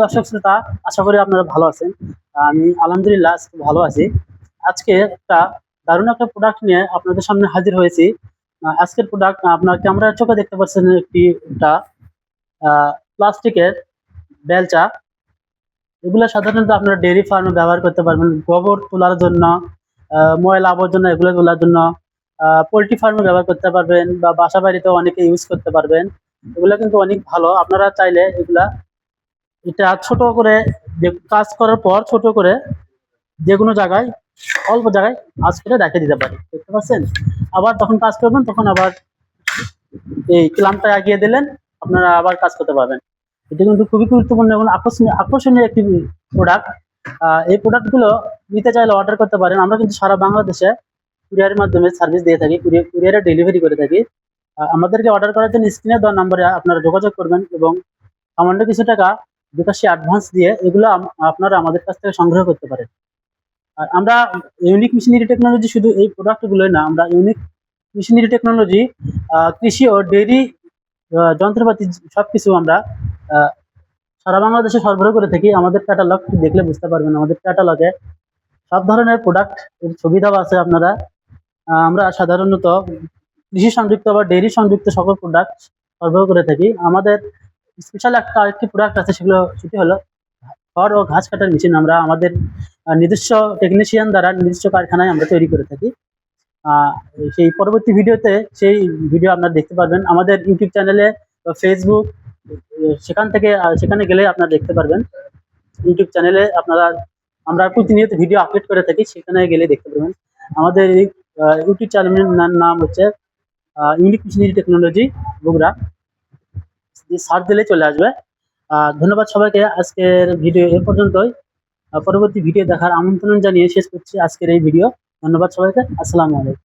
দর্শক শ্রোতা, আশা করি আপনারা ভালো আছেন। আমি আলহামদুলিল্লাহ আজকে ভালো আছি। আজকে একটা দারুণ একটা প্রোডাক্ট নিয়ে আপনাদের সামনে হাজির হয়েছি। আজকের প্রোডাক্ট আপনার ক্যামেরার চোখে দেখতে পাচ্ছেন একটা প্লাস্টিকের বেলচা। এগুলো সাধারণত আপনারা ডেইরি ফার্মে ব্যবহার করতে পারবেন গোবর তোলার জন্য, ময়লা আবর্জনা এগুলো তোলার জন্য। পোল্ট্রি ফার্মে ব্যবহার করতে পারবেন বা বাসা বাড়িতেও অনেকে ইউজ করতে পারবেন। এগুলো কিন্তু অনেক ভালো। আপনারা চাইলে এটা ছোট করে কাজ করার পর ছোট করে যেকোনো জায়গায় অল্প জায়গায় কাজ করে রেখে দিতে পারি, দেখতে পাচ্ছেন। আবার তখন কাজ করবেন তখন আবার এই ক্লাম্পটা এগিয়ে দিলেন, আপনারা আবার কাজ করতে পারবেন। এটা কিন্তু খুবই গুরুত্বপূর্ণ এবং আকর্ষণীয় একটি প্রোডাক্ট। এই প্রোডাক্টগুলো নিতে চাইলে অর্ডার করতে পারেন। আমরা কিন্তু সারা বাংলাদেশে কুরিয়ারের মাধ্যমে সার্ভিস দিয়ে থাকি, কুরিয়ারে ডেলিভারি করে থাকি। আমাদেরকে অর্ডার করার জন্য স্ক্রিনে দেওয়া নম্বরে আপনারা যোগাযোগ করবেন এবং সামান্য কিছু টাকা বিকাশে অ্যাডভান্স দিয়ে এগুলো আপনারা আমাদের কাছ থেকে সংগ্রহ করতে পারেন। আর আমরা ইউনিক মেশিনারি টেকনোলজি শুধু এই প্রোডাক্টগুলোই না, আমরা ইউনিক মেশিনারি টেকনোলজি কৃষি ও ডেইরি যন্ত্রপাতি সবকিছু আমরা আহ, সারা বাংলাদেশে সরবরাহ করে থাকি। আমাদের ক্যাটালগ দেখলে বুঝতে পারবেন, আমাদের ক্যাটালগে সব ধরনের প্রোডাক্ট এর ছবি দেওয়া আছে। আপনারা আমরা সাধারণত কৃষি সংযুক্ত বা ডেইরি সংযুক্ত সকল প্রোডাক্ট সরবরাহ করে থাকি। আমাদের স্পেশাল আরেকটি প্রোডাক্ট আছে, সেটি হলো খড় ও ঘাস কাটার মেশিন। আমরা আমাদের নিজস্ব টেকনিশিয়ান দ্বারা নিজস্ব কারখানায় আমরা তৈরি করে থাকি। আহ, সেই পরবর্তী ভিডিওতে সেই ভিডিও আপনারা দেখতে পারবেন আমাদের ইউটিউব চ্যানেলে বা ফেসবুক, সেখানে গেলে আপনারা দেখতে পারবেন। ইউটিউব চ্যানেলে আমরা প্রতিনিয়ত ভিডিও আপলোড করে থাকি, সেখানে গেলে দেখতে পারবেন। আমাদের এই ইউটিউব চ্যানেলের নাম হচ্ছে unique machinery technology Bogura. Search দিলে চলে আসবে। ধন্যবাদ সবাইকে। আজকের ভিডিও এ পর্যন্তই। পরবর্তী ভিডিও দেখার আমন্ত্রণ জানিয়ে শেষ করছি আজকের এই ভিডিও। ধন্যবাদ সবাইকে। আসসালামু আলাইকুম।